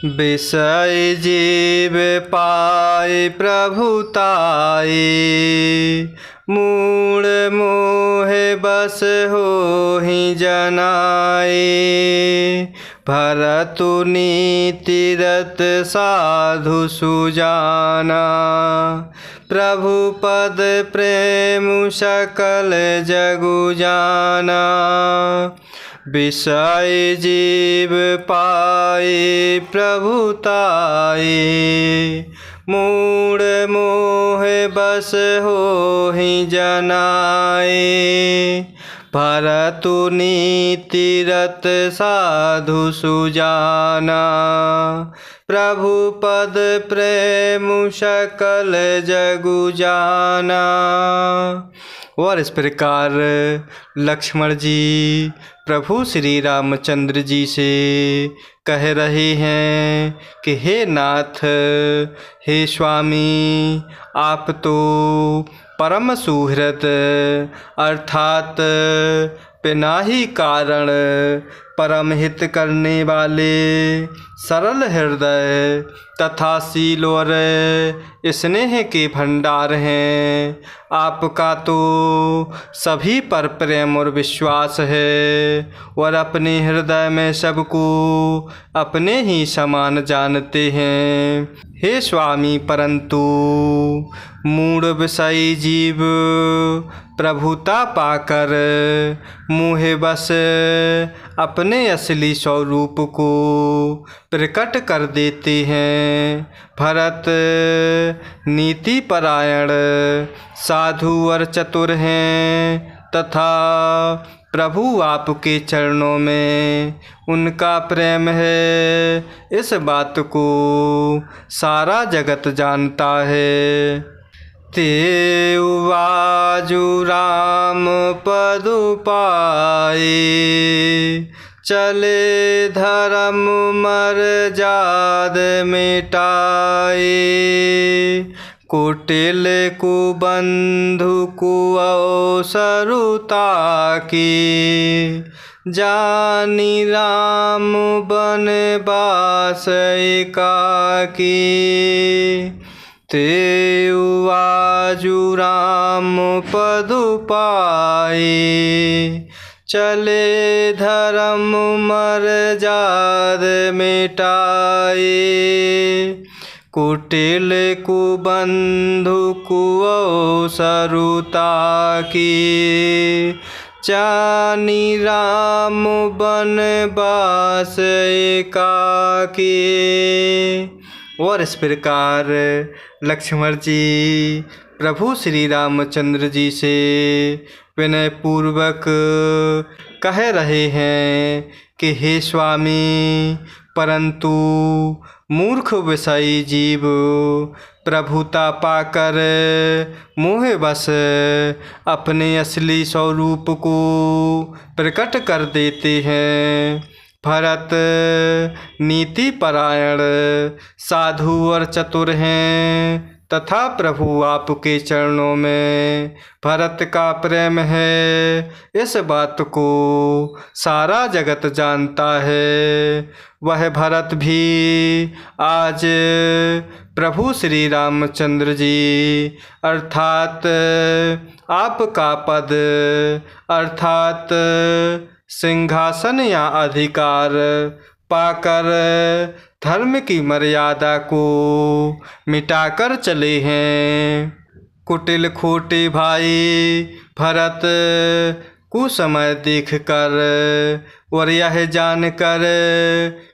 विषय जीव पाए प्रभुताए, मूढ़ मोह बस हो ही जनाए। भरतु नीति रत साधु सुजाना, प्रभु पद प्रेम सकल जगु जाना। विषय जीव पाए प्रभुताए, मूढ़ मोह बस हो ही जनाए। भरतु नीति रत साधु सुजाना, प्रभु पद प्रेम सकल जगु जाना। और इस प्रकार लक्ष्मण जी प्रभु श्री रामचंद्र जी से कह रहे हैं कि हे नाथ, हे स्वामी, आप तो परम सुहृद अर्थात बिना ही कारण परम हित करने वाले, सरल हृदय तथा शील और स्नेह के भंडार हैं। आपका तो सभी पर प्रेम और विश्वास है और अपने हृदय में सबको अपने ही समान जानते हैं। हे स्वामी, परंतु मूढ़ विषयी जीव प्रभुता पाकर मोह बस अपने असली स्वरूप को प्रकट कर देते हैं। भरत नीति परायण साधु और चतुर हैं तथा प्रभु आपके चरणों में उनका प्रेम है, इस बात को सारा जगत जानता है। ते उवाजु राम पदु पाए, चले धर्म मर्याद मिटाए। कुटिल कुबंधु कुअवसरुता की, जानी राम बनवास एकाकी। ते उवाजु राम पदु पाए, चले धर्म मर्याद मिटाए। कुटिल कुबंधु कुअवसरुता की, जानी राम बनवास एकाकी। और इस प्रकार लक्ष्मण जी प्रभु श्री रामचंद्र जी से विनय पूर्वक कह रहे हैं कि हे स्वामी, परंतु मूर्ख विषयी जीव प्रभुता पाकर मोह बस अपने असली स्वरूप को प्रकट कर देते हैं। भरत नीति परायण साधु और चतुर हैं तथा प्रभु आपके चरणों में भरत का प्रेम है, इस बात को सारा जगत जानता है। वह भरत भी आज प्रभु श्री रामचंद्र जी अर्थात आपका पद अर्थात सिंहासन या अधिकार पाकर धर्म की मर्यादा को मिटाकर चले हैं। कुटिल खोटे भाई भरत कुसमय देखकर और यह जानकर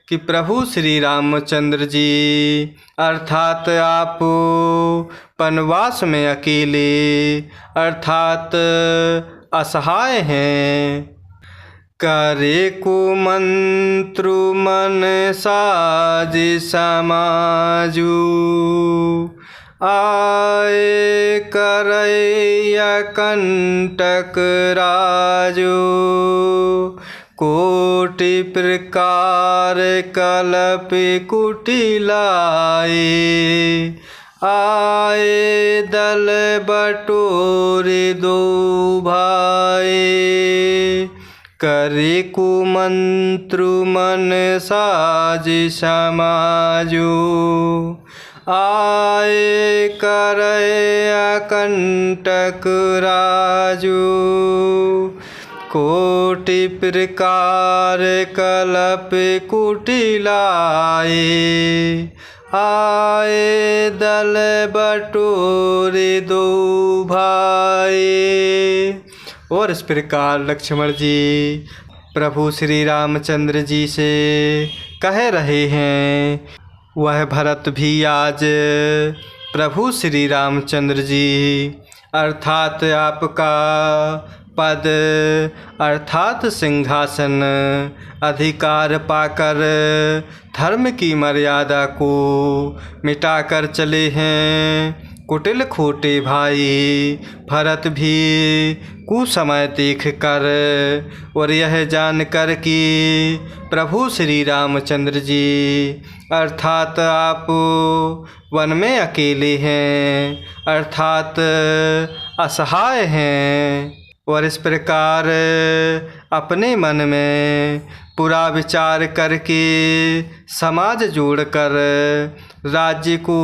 कि प्रभु श्री रामचंद्र जी अर्थात आप वनवास में अकेले अर्थात असहाय हैं। करे कुमंत्रु मन साज समाजू, आए करैया कंटक राजू। कोटि प्रकार कलप कुटिलाए, आए दल बटोरे दो भाई। करे कुमंत्रु मन साज समाजो आए करे अकंटक राजू कोटि प्रकार कलप कुटिलाए आए दल बटोरे दो भाई। और इस प्रकार लक्ष्मण जी प्रभु श्री रामचंद्र जी से कह रहे हैं। वह भरत भी आज प्रभु श्री रामचंद्र जी अर्थात आपका पद अर्थात सिंहासन अधिकार पाकर धर्म की मर्यादा को मिटाकर चले हैं। कुटिल खोटे भाई भरत भी कुसमय देख कर और यह जानकर कि प्रभु श्री रामचंद्र जी अर्थात आप वन में अकेले हैं अर्थात असहाय हैं और इस प्रकार अपने मन में पूरा विचार करके समाज जोड़कर राज्य को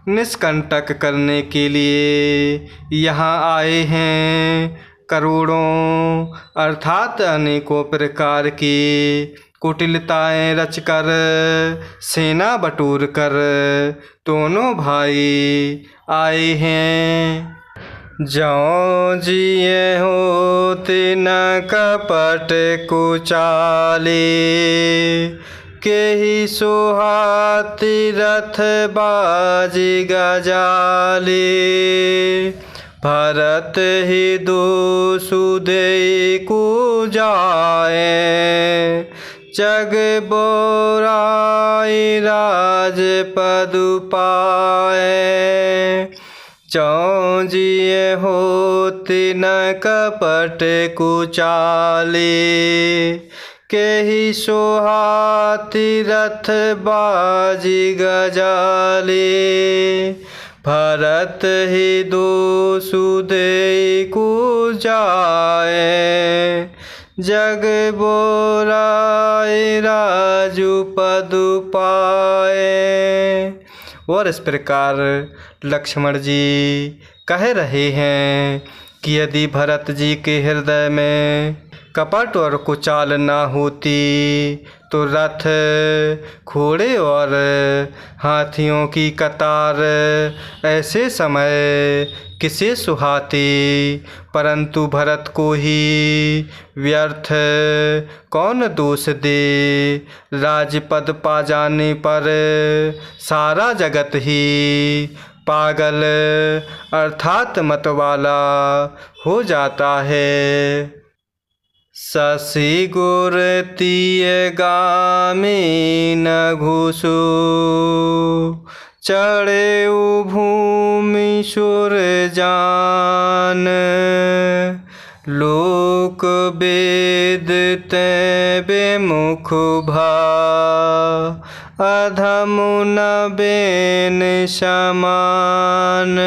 निष्कंटक करने के लिए यहाँ आए हैं। करोड़ों अर्थात अनेकों प्रकार की कुटिलताएं रचकर सेना बटोर कर दोनों भाई आए हैं। जौं जिए होते न कपट कुचाले केहि सोहाति रथ बाजी गजाले भरत ही दो सुदे को जाए जग बोराई राज पदु पाए। जौं जिए होते न कपट कुचाले केहि सोहाति रथ बाजी गजाले भरत ही दो सुदे को जाए जग बोराए राजु पदु पाए। और इस प्रकार लक्ष्मण जी कह रहे हैं कि यदि भरत जी के हृदय में कपट और कुचाल ना होती तो रथ घोड़े और हाथियों की कतार ऐसे समय किसे सुहाती, परंतु भरत को ही व्यर्थ कौन दोष दे। राजपद पा जाने पर सारा जगत ही पागल अर्थात मतवाला हो जाता है। शशि गुर तीय गामी न घुसो चढ़े भूमि सुर जान लोक वेद ते बेमुख भा अधम न बेन समान।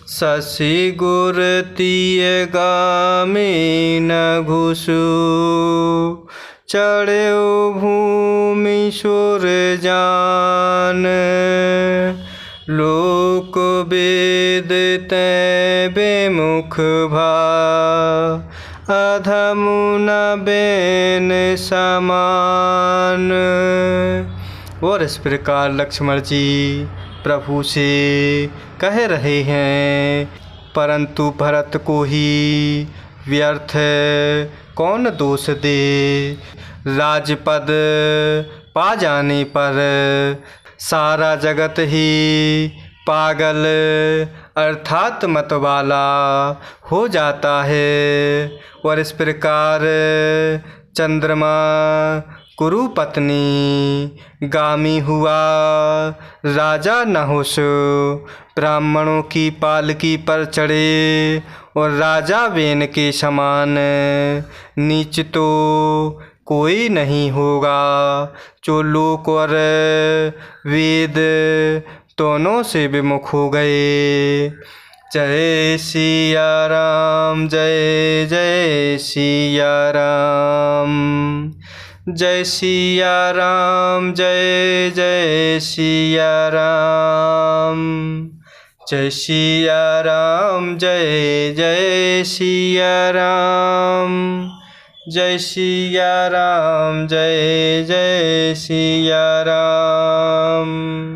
शशि गुर तीय गामी न घुसु चढ़े भूमि सुर जान लोक वेद ते बेमुख भा अधम न बेन समान। और इस प्रकार लक्ष्मण जी प्रभु से कह रहे हैं, परंतु भरत को ही व्यर्थ कौन दोष दे। राजपद पा जाने पर सारा जगत ही पागल अर्थात मतवाला हो जाता है। और इस प्रकार चंद्रमा कुरु पत्नी गामी हुआ राजा नहुष ब्राह्मणों की पालकी पर चढ़े और राजा वेन के समान नीच तो कोई नहीं होगा जो लोक और वेद दोनों से विमुख हो गए। जय सिया राम, जय जय सिया राम। जय सिया राम, जय जय सिया राम। जय सिया राम, जय जय सिया राम। जय सिया राम, जय जय सिया राम।